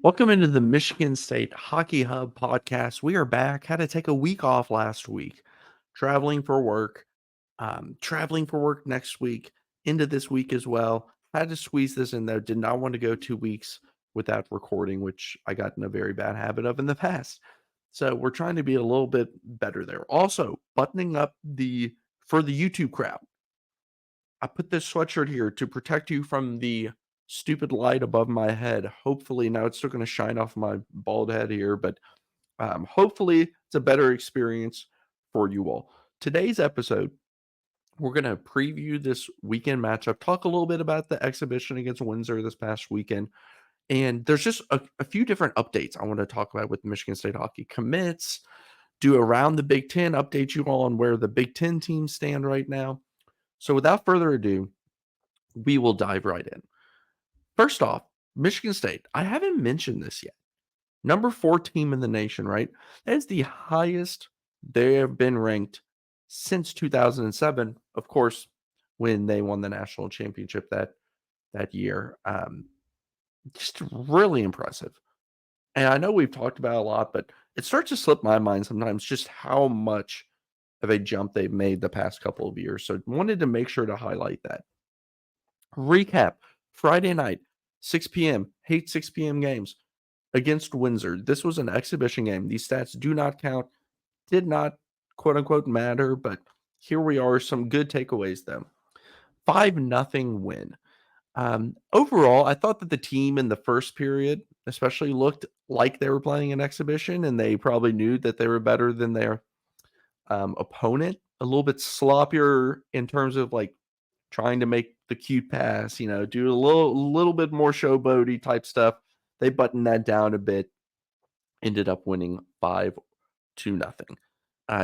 Welcome into the Michigan State Hockey Hub podcast. We are back. Had to take a week off last week, traveling for work, traveling for work next week, into this week as well. Had to squeeze this in though. Did not want to go 2 weeks without recording, which I got in a very bad habit of in the past. So we're trying to be a little bit better there. Also, buttoning up the for the YouTube crowd. I put this sweatshirt here to protect you from the stupid light above my head. Hopefully, now it's still going to shine off my bald head here, but hopefully, it's a better experience for you all. Today's episode, we're going to preview this weekend matchup, talk a little bit about the exhibition against Windsor this past weekend. And there's just a few different updates I want to talk about with Michigan State hockey commits, do around the Big Ten, update you all on where the Big Ten teams stand right now. So without further ado, we will dive right in. First off, Michigan State. I haven't mentioned this yet. Number 4 team in the nation, right? That is the highest they have been ranked since 2007. Of course, when they won the national championship that year. Just really impressive. And I know we've talked about it a lot, but it starts to slip my mind sometimes just how much of a jump they've made the past couple of years. So wanted to make sure to highlight that. Recap Friday night, 6 p.m. Hate 6 p.m. games against Windsor. This was an exhibition game. These stats do not count, did not quote unquote matter, but here we are. Some good takeaways though. 5-0 win. Overall, I thought that the team in the first period, especially, looked like they were playing an exhibition and they probably knew that they were better than their opponent. A little bit sloppier in terms of like trying to make the cute pass, do a little bit more showboaty type stuff. They buttoned that down a bit, ended up winning 5-0.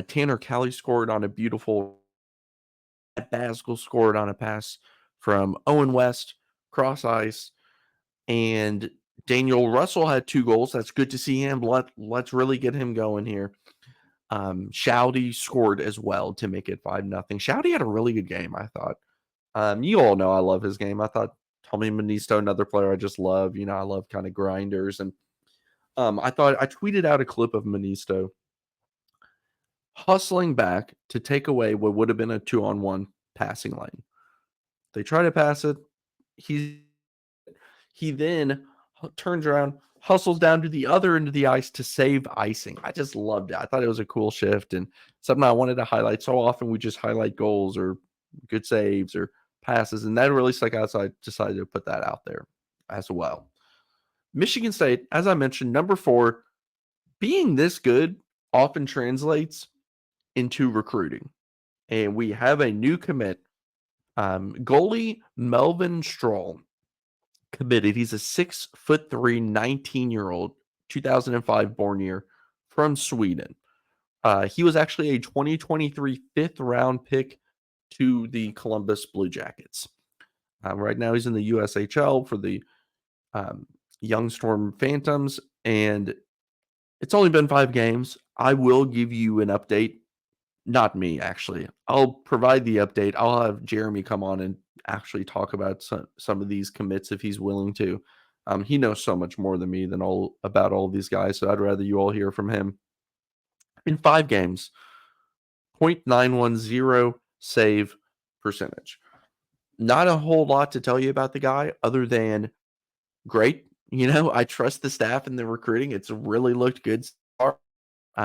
Tanner Kelly scored on a beautiful. Baskel scored on a pass from Owen West, cross ice, and Daniel Russell had 2 goals. That's good to see him. Let's really get him going here. Shouty scored as well to make it 5-0. Shouty had a really good game, I thought. You all know I love his game. I thought Tommy Monisto, another player I just love. I love kind of grinders. And I thought I tweeted out a clip of Monisto hustling back to take away what would have been a 2-on-1 passing lane. They try to pass it. He then turns around, hustles down to the other end of the ice to save icing. I just loved it. I thought it was a cool shift and something I wanted to highlight. So often we just highlight goals or good saves or passes, and that really stuck out. So I decided to put that out there as well. Michigan State, as I mentioned, number 4, being this good often translates into recruiting. And we have a new commit. Goalie Melvin Stroll committed. He's a 6'3", 19-year-old, 2005 born year from Sweden. He was actually a 2023 5th-round pick to the Columbus Blue Jackets. Right now, he's in the USHL for the Young Storm Phantoms, and it's only been 5 games. I will give you an update. Not me, actually. I'll provide the update. I'll have Jeremy come on and actually talk about some of these commits if he's willing to. He knows so much more than me about all these guys, so I'd rather you all hear from him. In 5 games, .910 save percentage. Not a whole lot to tell you about the guy other than great. I trust the staff and the recruiting. It's really looked good.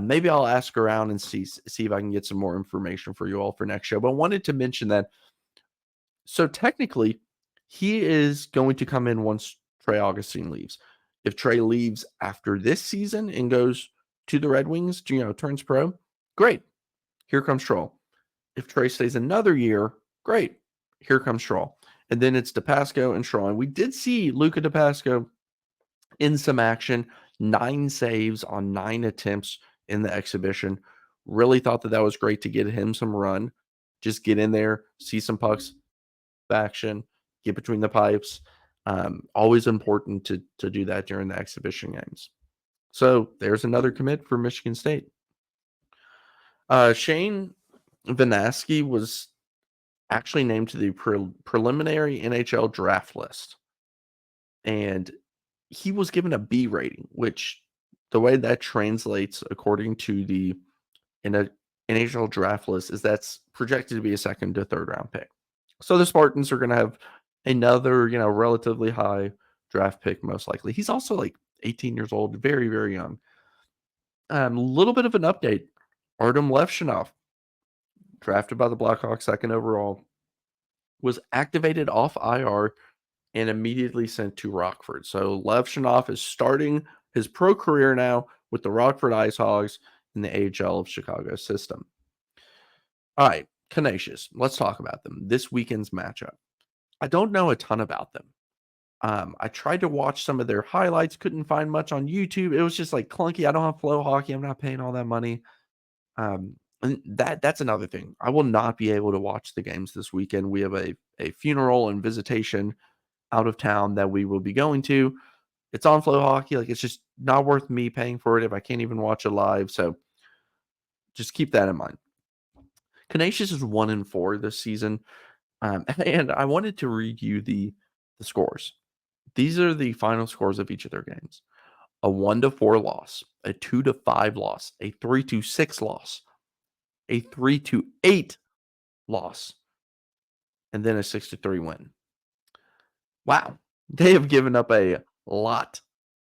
Maybe I'll ask around and see if I can get some more information for you all for next show. But I wanted to mention that. So technically, he is going to come in once Trey Augustine leaves. If Trey leaves after this season and goes to the Red Wings, turns pro, great. Here comes Stroll. If Trey stays another year, great. Here comes Stroll. And then it's DePasco and Stroll. And we did see Luca DePasco in some action, 9 saves on 9 attempts in the exhibition. Really thought that was great to get him some run. Just get in there, see some pucks, action, get between the pipes. Always important to do that during the exhibition games. So there's another commit for Michigan State. Shane Vanaski was actually named to the preliminary NHL draft list. And he was given a B rating, which the way that translates according to the in a NHL draft list is that's projected to be a second to third round pick. So the Spartans are going to have another, relatively high draft pick most likely. He's also like 18 years old, very, very young. Little bit of an update. Artem Levshinov, drafted by the Blackhawks second overall, was activated off IR and immediately sent to Rockford. So Levshinov is starting his pro career now with the Rockford Ice Hogs in the AHL of Chicago system. All right, Canisius. Let's talk about them. This weekend's matchup. I don't know a ton about them. I tried to watch some of their highlights, couldn't find much on YouTube. It was just like clunky. I don't have Flow Hockey. I'm not paying all that money. And that's another thing. I will not be able to watch the games this weekend. We have a funeral and visitation out of town that we will be going to. It's on Flow Hockey. Like, it's just not worth me paying for it if I can't even watch it live. So just keep that in mind. Canisius is 1-4 this season. And I wanted to read you the scores. These are the final scores of each of their games. A 1-4 loss, a 2-5 loss, a 3-6 loss, a 3-8 loss, and then a 6-3 win. Wow. They have given up a lot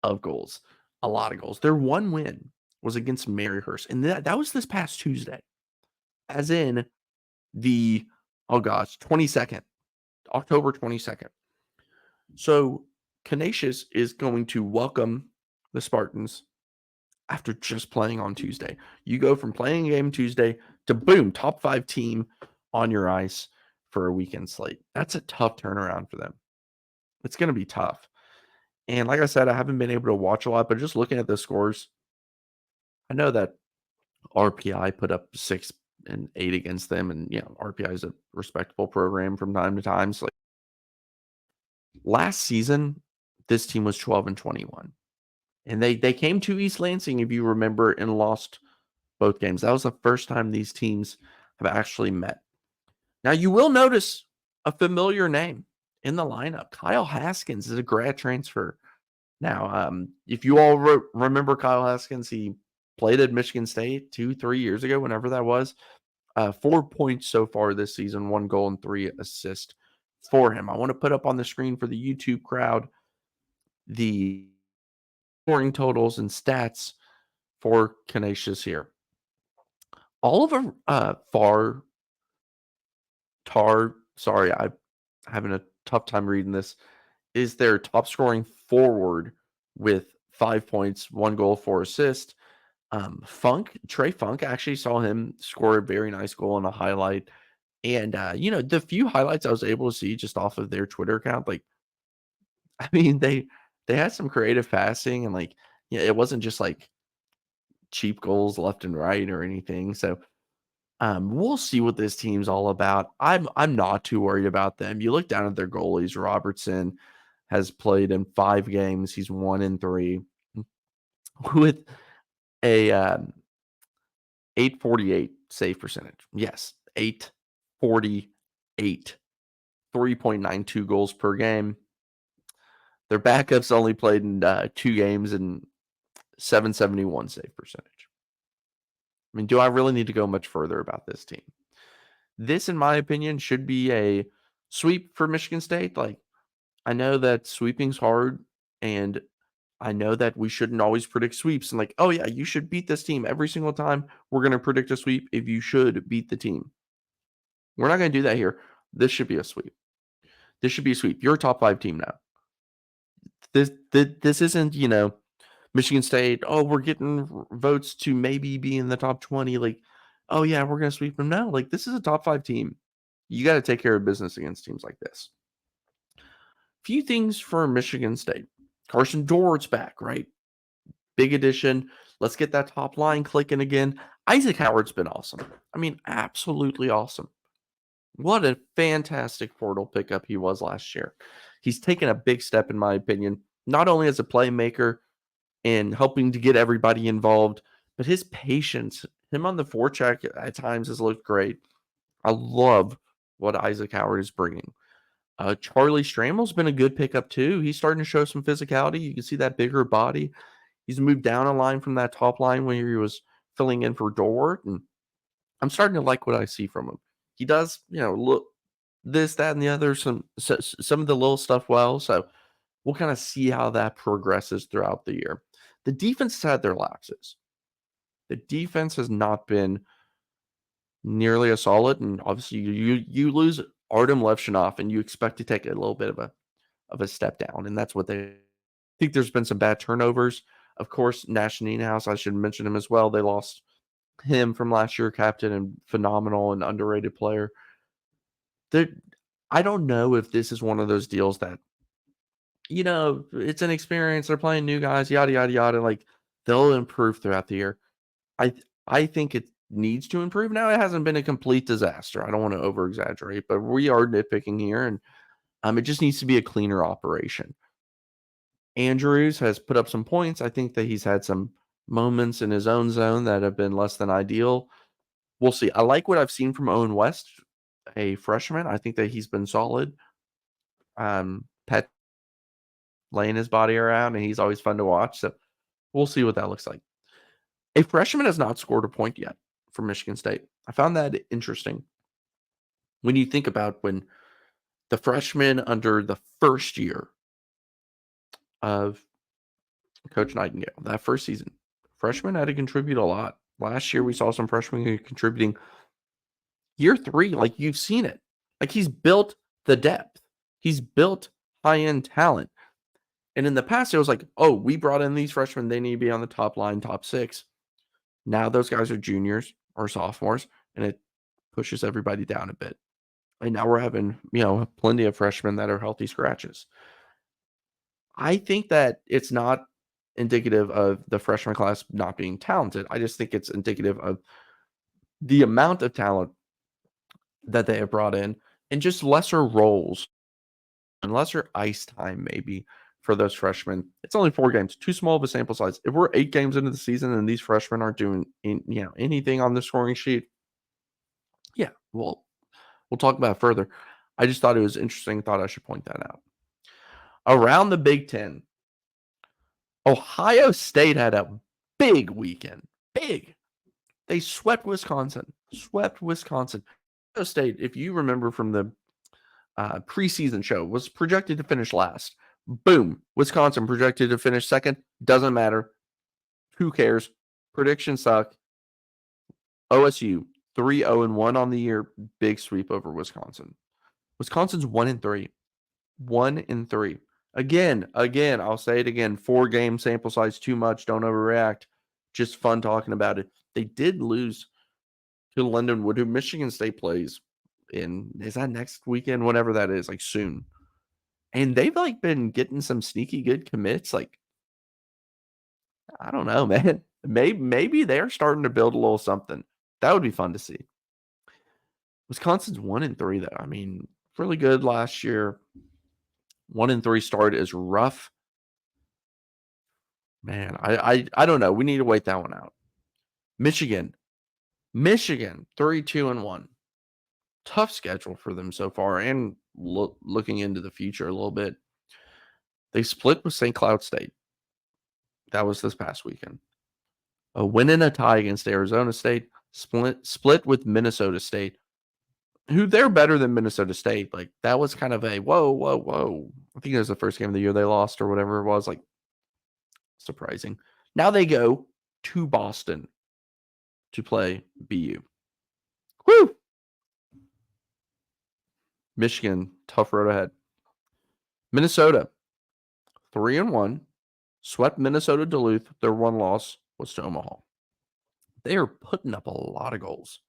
of goals. A lot of goals. Their one win was against Maryhurst, and that was this past Tuesday. As in the, 22nd, October 22nd. So Canisius is going to welcome the Spartans after just playing on Tuesday. You go from playing a game Tuesday to boom, top 5 team on your ice for a weekend slate. That's a tough turnaround for them. It's going to be tough. And like I said, I haven't been able to watch a lot, but just looking at the scores, I know that RPI put up 6 and 8 against them. And, RPI is a respectable program from time to time. So, last season, this team was 12-21. And they came to East Lansing, if you remember, and lost both games. That was the first time these teams have actually met. Now, you will notice a familiar name in the lineup. Kyle Haskins is a grad transfer. Now, if you all remember Kyle Haskins, he played at Michigan State 2-3 years ago, whenever that was. 4 points so far this season, 1 goal and 3 assists for him. I want to put up on the screen for the YouTube crowd the scoring totals and stats for Canisius here. Oliver sorry, I'm having a tough time reading this, is their top scoring forward with 5 points, 1 goal, 4 assists. Trey Funk, actually saw him score a very nice goal in a highlight. And, the few highlights I was able to see just off of their Twitter account, like, I mean, they had some creative passing and, like, it wasn't just like cheap goals left and right or anything. So, we'll see what this team's all about. I'm not too worried about them. You look down at their goalies. Robertson has played in 5 games. He's 1-3 with a 848 save percentage. Yes, 848, 3.92 goals per game. Their backups only played in 2 games and 771 save percentage. I mean, do I really need to go much further about this team? This, in my opinion, should be a sweep for Michigan State. Like, I know that sweeping's hard, and I know that we shouldn't always predict sweeps. And like, oh yeah, you should beat this team every single time. We're going to predict a sweep if you should beat the team. We're not going to do that here. This should be a sweep. This should be a sweep. You're a top 5 team now. This isn't, Michigan State, oh, we're getting votes to maybe be in the top 20. Like, oh, yeah, we're going to sweep them. No, like, this is a top 5 team. You got to take care of business against teams like this. Few things for Michigan State. Carson Dort's back, right? Big addition. Let's get that top line clicking again. Isaac Howard's been awesome. I mean, absolutely awesome. What a fantastic portal pickup he was last year. He's taken a big step, in my opinion, not only as a playmaker and helping to get everybody involved, but his patience, him on the forecheck at times has looked great. I love what Isaac Howard is bringing. Charlie Strammel's been a good pickup too. He's starting to show some physicality. You can see that bigger body. He's moved down a line from that top line when he was filling in for Dort, and I'm starting to like what I see from him. He does, look this, that, and the other, some of the little stuff well. So we'll kind of see how that progresses throughout the year. The defense has had their lapses. The defense has not been nearly as solid, and obviously you lose Artem Levshinov, and you expect to take a little bit of a step down, and that's what they I think. There's been some bad turnovers. Of course, Nash Nienhuis, I should mention him as well. They lost him from last year, captain and phenomenal and underrated player. There, I don't know if this is one of those deals that, it's an experience. They're playing new guys, yada yada yada. Like they'll improve throughout the year. I think it needs to improve. Now it hasn't been a complete disaster. I don't want to over exaggerate, but we are nitpicking here, and it just needs to be a cleaner operation. Andrews has put up some points. I think that he's had some moments in his own zone that have been less than ideal. We'll see. I like what I've seen from Owen West, a freshman. I think that he's been solid. Pet laying his body around, and he's always fun to watch. So we'll see what that looks like. A freshman has not scored a point yet for Michigan State. I found that interesting. When you think about when the freshmen under the first year of Coach Nightingale, that first season, freshmen had to contribute a lot. Last year, we saw some freshmen contributing. Year 3, like you've seen it. Like he's built the depth. He's built high-end talent. And in the past, it was like, oh, we brought in these freshmen. They need to be on the top line, top 6. Now those guys are juniors or sophomores, and it pushes everybody down a bit. And now we're having, plenty of freshmen that are healthy scratches. I think that it's not indicative of the freshman class not being talented. I just think it's indicative of the amount of talent that they have brought in and just lesser roles and lesser ice time maybe for those freshmen. It's only 4 games, too small of a sample size. If we're 8 games into the season and these freshmen aren't doing anything on the scoring sheet, yeah, we'll talk about it further. I just thought it was interesting. Thought I should point that out. Around the Big Ten, Ohio State had a big weekend. Big. They swept Wisconsin. Ohio State, if you remember from the preseason show, was projected to finish last. Boom. Wisconsin projected to finish second. Doesn't matter. Who cares? Predictions suck. OSU 3-0-1 on the year. Big sweep over Wisconsin. Wisconsin's 1-3. 1-3. Again, I'll say it again. 4-game sample size, too much. Don't overreact. Just fun talking about it. They did lose to Lindenwood, who Michigan State plays in. Is that next weekend? Whatever that is, like soon. And they've been getting some sneaky good commits. I don't know, man. Maybe they're starting to build a little something. That would be fun to see. Wisconsin's 1-3 though. I mean, really good last year. 1-3 start is rough. Man, I don't know. We need to wait that one out. Michigan 3-2-1. Tough schedule for them so far, and looking into the future a little bit. They split with St. Cloud State. That was this past weekend. A win and a tie against Arizona State. Split with Minnesota State, who they're better than Minnesota State. Like that was kind of a whoa. I think it was the first game of the year they lost or whatever it was. Like surprising. Now they go to Boston to play BU. Woo! Michigan, tough road ahead. Minnesota, 3-1. Swept Minnesota Duluth. Their one loss was to Omaha. They are putting up a lot of goals.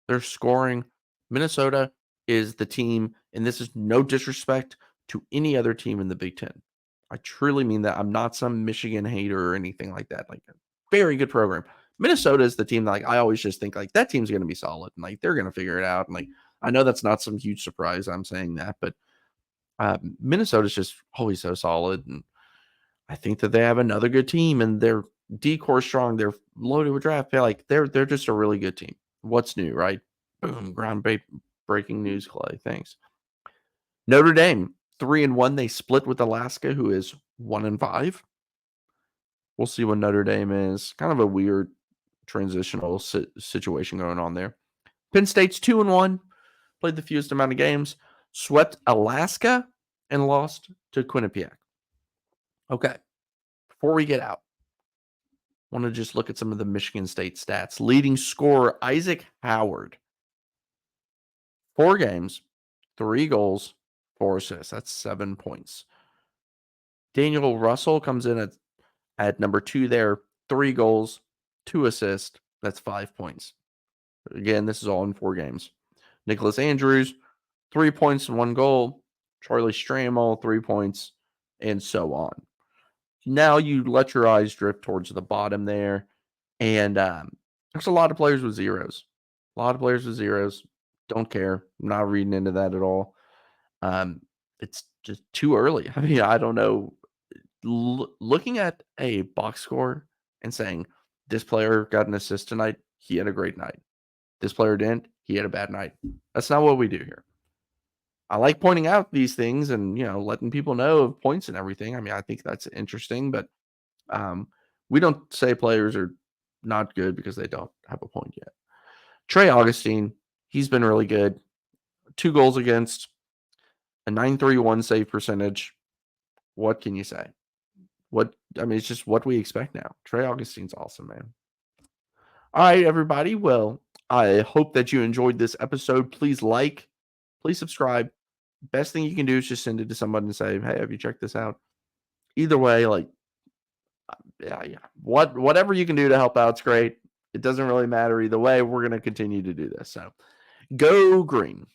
They're scoring. Minnesota is the team, and this is no disrespect to any other team in the Big Ten. I truly mean that. I'm not some Michigan hater or anything like that. Like a very good program. Minnesota is the team that I always just think that team's going to be solid and they're going to figure it out. And I know that's not some huge surprise. I'm saying that, but Minnesota's just always so solid, and I think that they have another good team, and they're D-core strong. They're loaded with draft pay. They're just a really good team. What's new, right? Boom, breaking news, Clay. Thanks. Notre Dame, 3-1. They split with Alaska, who is 1-5. We'll see what Notre Dame is. Kind of a weird transitional situation going on there. Penn State's 2-1. Played the fewest amount of games. Swept Alaska and lost to Quinnipiac. Okay. Before we get out, I want to just look at some of the Michigan State stats. Leading scorer, Isaac Howard. 4 games, 3 goals, 4 assists. That's 7 points. Daniel Russell comes in at number 2 there. 3 goals, 2 assists. That's 5 points. Again, this is all in 4 games. Nicholas Andrews, 3 points and 1 goal. Charlie Stramel, 3 points, and so on. Now you let your eyes drift towards the bottom there. And there's a lot of players with zeros. A lot of players with zeros. Don't care. I'm not reading into that at all. It's just too early. I mean, I don't know. Looking at a box score and saying, this player got an assist tonight, he had a great night. This player didn't, he had a bad night. That's not what we do here. I like pointing out these things and, letting people know of points and everything. I mean, I think that's interesting, but we don't say players are not good because they don't have a point yet. Trey Augustine, he's been really good. 2 goals against, a .931 save percentage. What can you say? It's just what we expect now. Trey Augustine's awesome, man. All right, everybody. Well, I hope that you enjoyed this episode. Please like, please subscribe. Best thing you can do is just send it to somebody and say, hey, have you checked this out? Either way, yeah. Whatever you can do to help out, it's great. It doesn't really matter either way. We're going to continue to do this. So go green.